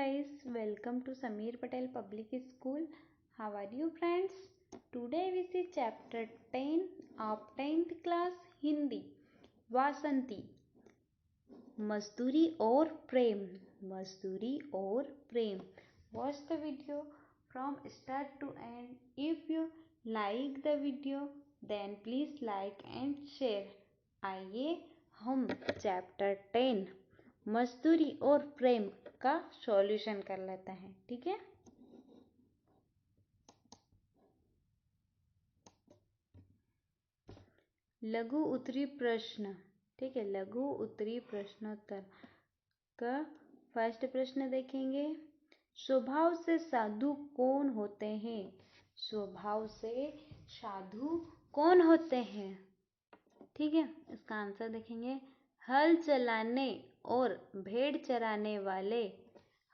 guys, welcome to Sameer Patel Public School. How are you friends? Today we see chapter 10 of 10th class Hindi. वासंती. मजदूरी और प्रेम. मजदूरी और प्रेम. Watch the video from start to end. If you like the video then please like and share. आइए हम chapter 10 मजदूरी और प्रेम का solution कर लेते हैं. ठीक है. लघु उत्तरी प्रश्न. ठीक है. लघु उत्तरी प्रश्नोत्तर का फर्स्ट प्रश्न देखेंगे. स्वभाव से साधु कौन होते हैं? स्वभाव से साधु कौन होते हैं? ठीक है. इसका आंसर देखेंगे. हल चलाने और भेड़ चराने वाले.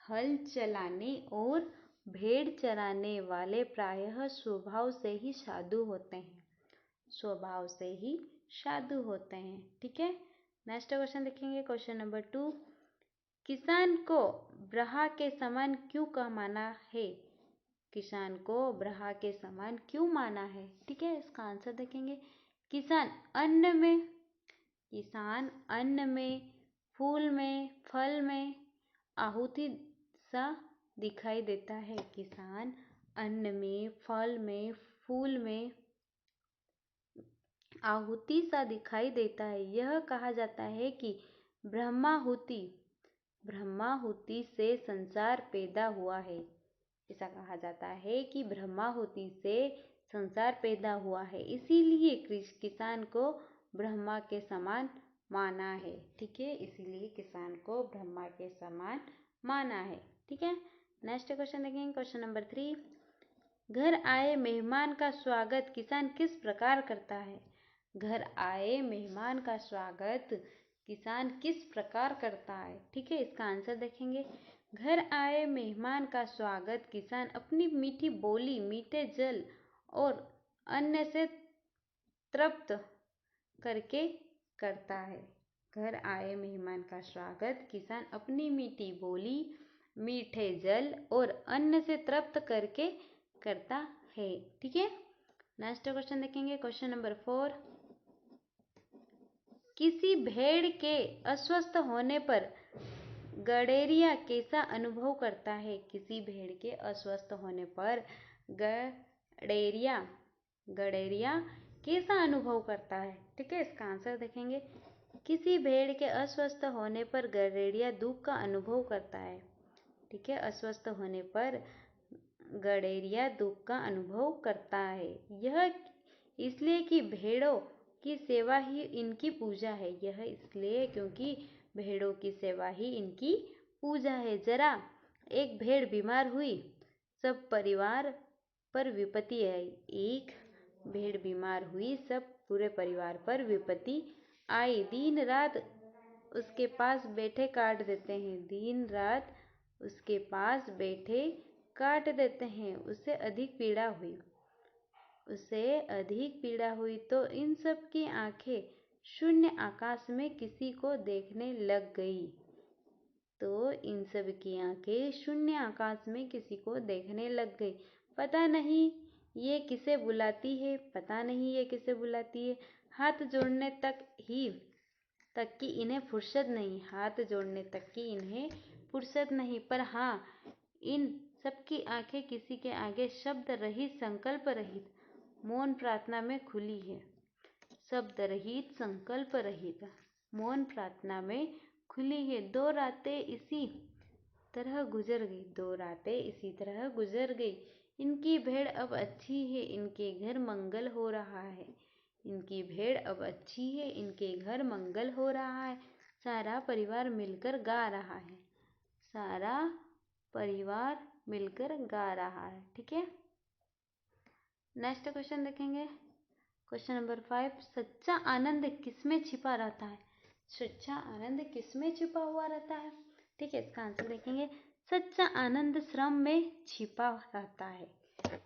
हल चलाने और भेड़ चराने वाले प्रायः स्वभाव से ही साधु होते हैं. स्वभाव से ही साधु होते हैं. ठीक है. नेक्स्ट क्वेश्चन देखेंगे. Question number 2. किसान को ब्रहा के समान क्यों माना है? किसान को ब्रहा के समान क्यों माना है? ठीक है. इसका आंसर देखेंगे. किसान अन्न में, फूल में, फल में आहुति सा दिखाई देता है. किसान अन्न में, फल में, फूल में आहुति सा दिखाई देता है. यह कहा जाता है कि ब्रह्माहुति से संसार पैदा हुआ है. ऐसा कहा जाता है कि ब्रह्माहुति से संसार पैदा हुआ है. इसीलिए किसान को ब्रह्मा के समान माना है. ठीक है. इसीलिए किसान को ब्रह्मा के समान माना है. ठीक है. नेक्स्ट क्वेश्चन देखेंगे. Question number 3. घर आए मेहमान का स्वागत किसान किस प्रकार करता है? घर आए मेहमान का स्वागत किसान किस प्रकार करता है? ठीक है. इसका आंसर देखेंगे. घर आए मेहमान का स्वागत किसान अपनी मीठी बोली, मीठे जल और अन्न से तृप्त करके करता है. घर आए मेहमान का स्वागत किसान अपनी मीठी बोली, मीठे जल और अन्न से तृप्त करके करता है. ठीक है. नेक्स्ट क्वेश्चन देखेंगे. Question number 4. किसी भेड़ के अस्वस्थ होने पर गडेरिया कैसा अनुभव करता है? किसी भेड़ के अस्वस्थ होने पर गडेरिया कैसा अनुभव करता है? ठीक है. इसका आंसर देखेंगे. किसी भेड़ के अस्वस्थ होने पर गडेरिया दुख का अनुभव करता है. ठीक है. अस्वस्थ होने पर गडेरिया दुख का अनुभव करता है. यह इसलिए कि भेड़ों की सेवा ही इनकी पूजा है. यह इसलिए क्योंकि भेड़ों की सेवा ही इनकी पूजा है. जरा एक भेड़ बीमार हुई, सब परिवार पर विपत्ति आई. एक भेड़ बीमार हुई, सब पूरे परिवार पर विपत्ति आई. दिन रात उसके पास बैठे काट देते हैं. दिन रात उसके पास बैठे काट देते हैं. उसे अधिक पीड़ा हुई तो इन सब की आंखें शून्य आकाश में किसी को देखने लग गई. पता नहीं ये किसे बुलाती है. हाथ जोड़ने तक की इन्हें फुर्सत नहीं. पर हाँ, इन सबकी आंखें किसी के आगे शब्द रहित, संकल्प रहित, मौन प्रार्थना में खुली है. शब्द रहित, संकल्प रहित, मौन प्रार्थना में खुली है. 2 रातें इसी तरह गुजर गई. इनकी भेड़ अब अच्छी है, इनके घर मंगल हो रहा है. सारा परिवार मिलकर गा रहा है. ठीक है. नेक्स्ट क्वेश्चन देखेंगे. Question number 5. सच्चा आनंद किसमें छिपा रहता है? सच्चा आनंद किसमें छिपा हुआ रहता है? ठीक है. इसका आंसर देखेंगे. सच्चा आनंद श्रम में छिपा रहता है.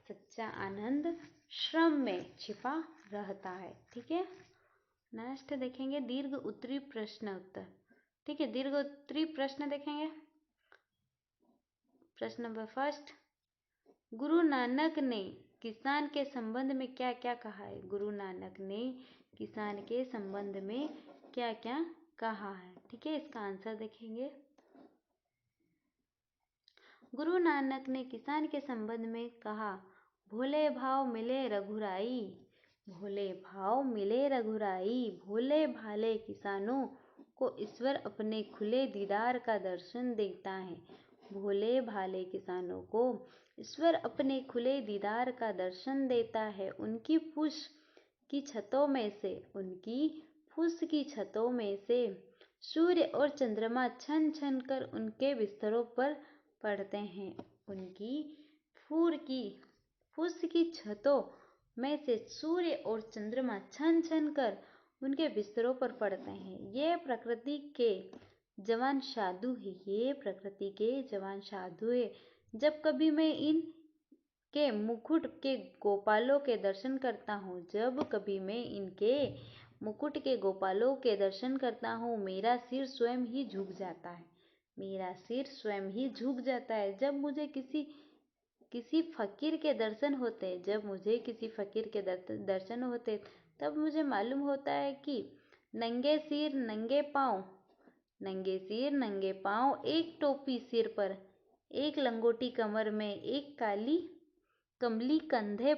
सच्चा आनंद श्रम में छिपा रहता है. ठीक है. नेक्स्ट देखेंगे दीर्घ उत्तरी प्रश्न उत्तर. ठीक है. दीर्घ उत्तरी प्रश्न देखेंगे. प्रश्न नंबर फर्स्ट, गुरु नानक ने किसान के संबंध में क्या क्या कहा है? गुरु नानक ने किसान के संबंध में क्या क्या कहा है? ठीक है, इसका आंसर देखेंगे। गुरु नानक ने किसान के संबंध में कहा, भोले भाव मिले रघुराई, भोले भाव मिले रघुराई, भोले भाले किसानों को ईश्वर अपने खुले दीदार का दर्शन देता है। भोले भाले किसानों को ईश्वर अपने खुले दीदार का दर्शन देता है। उनकी फूस की छतों में से सूर्य और चंद्रमा छन छन कर उनके बिस्तरों पर पड़ते हैं। उनकी फूस की छतों में से सूर्य और चंद्रमा छन छन कर उनके बिस्तरों पर पड़ते हैं। ये प्रकृति के जवान साधु है। जब कभी मैं इनके मुकुट के गोपालों के दर्शन करता हूँ, मेरा सिर स्वयं ही झुक जाता है। जब मुझे किसी फकीर के दर्शन होते तब मुझे मालूम होता है कि नंगे सिर नंगे पाँव, एक टोपी सिर पर, एक लंगोटी कमर में, एक काली कमली कंधे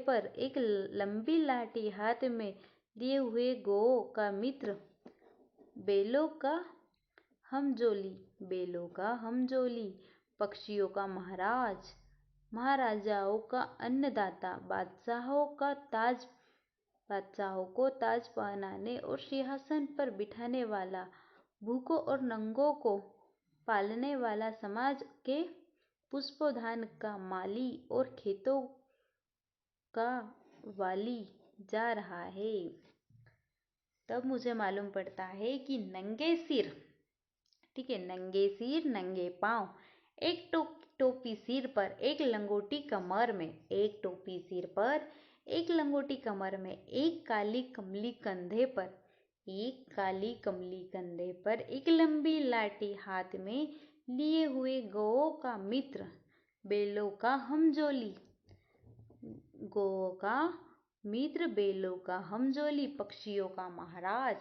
पर, एक लंबी लाठी हाथ में लिए हुए गौ का मित्र, बेलों का हमजोली, पक्षियों का महाराज, महाराजाओं का अन्नदाता, बादशाहों को ताज पहनाने और सिंहासन पर बिठाने वाला, भूखों और नंगों को पालने वाला, समाज के पुष्पोद्यान का माली और खेतों का वाली जा रहा है। तब मुझे मालूम पड़ता है कि नंगे सिर, नंगे पाँव, एक टोपी सिर पर, एक लंगोटी कमर में, एक काली कमली कंधे पर, एक लंबी लाठी हाथ में लिए हुए गौओं का मित्र, बेलों का हमजोली, पक्षियों का महाराज,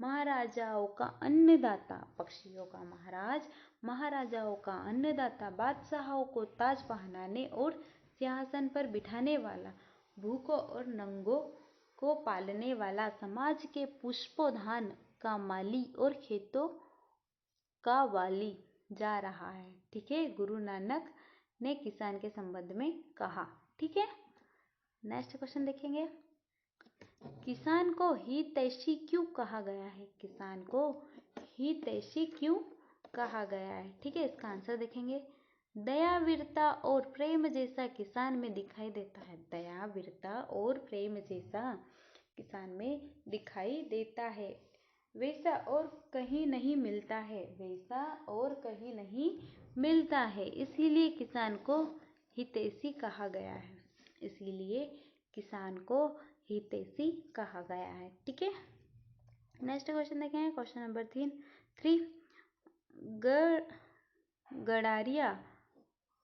महाराजाओं का अन्नदाता, बादशाहों को ताज पहनाने और सिंहासन पर बिठाने वाला, भूखों और नंगों को पालने वाला, समाज के पुष्पोद्यान का माली और खेतों का वाली जा रहा है। ठीक है, गुरु नानक ने किसान के संबंध में कहा। ठीक है, नेक्स्ट क्वेश्चन देखेंगे। किसान को हितैषी क्यों कहा गया है? ठीक है, इसका आंसर देखेंगे। दया, वीरता और प्रेम जैसा किसान में दिखाई देता है, वैसा और कहीं नहीं मिलता है। इसीलिए किसान को हितैषी कहा गया है। ठीक है, नेक्स्ट क्वेश्चन देखेंगे। क्वेश्चन नंबर 3,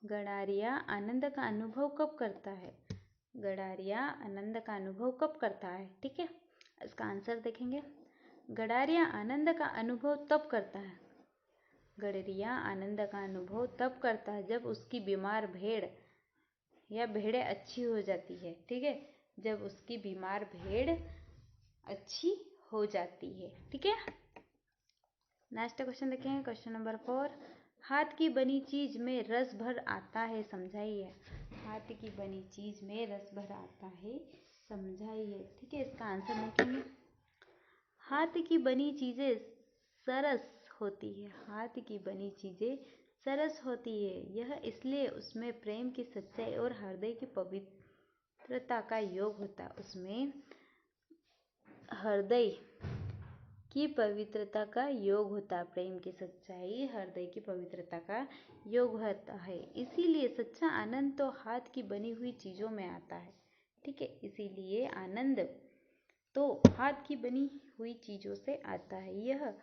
गडारिया आनंद का अनुभव कब करता है? ठीक है, इसका आंसर देखेंगे। गडारिया आनंद का अनुभव तब करता है जब उसकी बीमार भेड़ या भेड़ें अच्छी हो जाती है। ठीक है, जब उसकी बीमार भेड़ अच्छी हो जाती है। ठीक है, नेक्स्ट क्वेश्चन देखेंगे। क्वेश्चन नंबर 4, हाथ की बनी चीज में रस भर आता है, समझाइए। हाथ की बनी चीज में रस भर आता है, समझाइए। ठीक है, इसका आंसर देखेंगे। हाथ की बनी चीजें सरस होती है। यह इसलिए उसमें प्रेम की सच्चाई और हृदय की पवित्रता का योग होता है। प्रेम की सच्चाई, हृदय की पवित्रता का योग होता है। इसीलिए सच्चा आनंद तो हाथ की बनी हुई चीजों में आता है। ठीक है, इसीलिए आनंद तो हाथ की बनी हुई चीजों से आता है। यह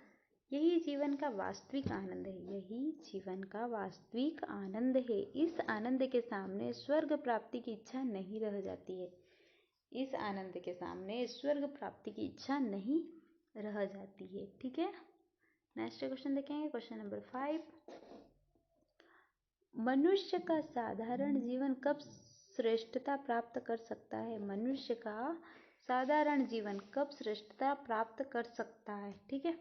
यही जीवन का वास्तविक आनंद है, यही जीवन का वास्तविक आनंद है। इस आनंद के सामने स्वर्ग प्राप्ति की इच्छा नहीं रह जाती है। इस आनंद के सामने स्वर्ग प्राप्ति की इच्छा नहीं रह जाती है। ठीक है, नेक्स्ट क्वेश्चन देखेंगे, क्वेश्चन नंबर 5। मनुष्य का साधारण जीवन कब श्रेष्ठता प्राप्त कर सकता है? मनुष्य का साधारण जीवन कब श्रेष्ठता प्राप्त कर सकता है? ठीक है,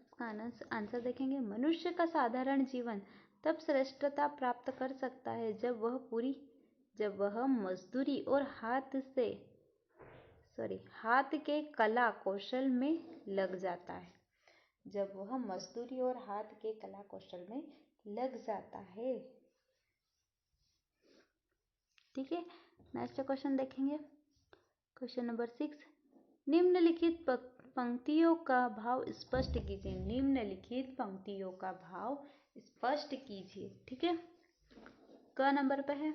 इसका आंसर देखेंगे। मनुष्य का साधारण जीवन तब श्रेष्ठता प्राप्त कर सकता है जब वह मजदूरी और हाथ के कला कौशल में लग जाता है। जब वह मजदूरी और हाथ के कला कौशल में लग जाता है। ठीक है, नेक्स्ट क्वेश्चन देखेंगे, क्वेश्चन नंबर 6। निम्नलिखित पंक्तियों का भाव स्पष्ट कीजिए। निम्नलिखित पंक्तियों का भाव स्पष्ट कीजिए। ठीक है, क नंबर पे है,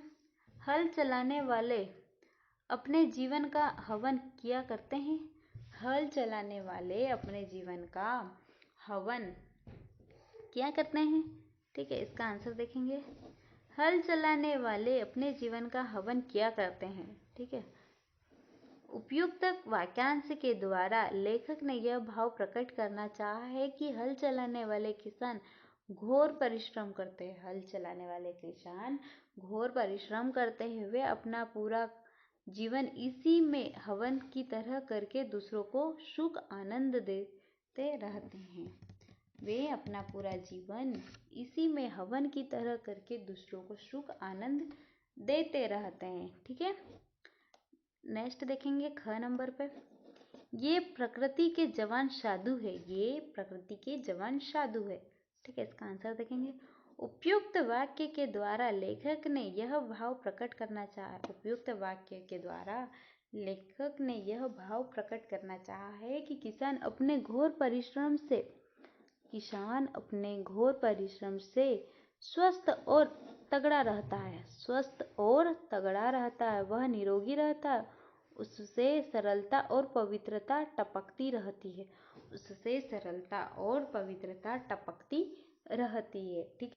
हल चलाने वाले अपने जीवन का हवन किया करते हैं। हल चलाने वाले अपने जीवन का हवन किया करते हैं। ठीक है, इसका आंसर देखेंगे। हल चलाने वाले अपने जीवन का हवन किया करते हैं। ठीक है, उपयुक्त वाक्यांश के द्वारा लेखक ने यह भाव प्रकट करना चाहा है कि हल चलाने वाले किसान घोर परिश्रम करते हैं। हल चलाने वाले किसान घोर परिश्रम करते हैं। वे अपना पूरा जीवन इसी में हवन की तरह करके दूसरों को सुख आनंद देते रहते हैं। वे अपना पूरा जीवन इसी में हवन की तरह करके दूसरों को सुख आनंद देते रहते हैं। ठीक है, नेक्स्ट देखेंगे, ख नंबर पे, ये प्रकृति के जवान साधु है। ये प्रकृति के जवान साधु है। ठीक है, इसका आंसर देखेंगे। उपयुक्त वाक्य के द्वारा लेखक ने यह भाव प्रकट करना चाहा। उपयुक्त वाक्य के द्वारा लेखक ने यह भाव प्रकट करना चाहा है कि किसान अपने घोर परिश्रम से स्वस्थ और तगड़ा रहता है। स्वस्थ और तगड़ा रहता है, वह निरोगी रहता है। उससे सरलता और पवित्रता टपकती रहती है। उससे सरलता और पवित्रता टपकती रहती है। ठीक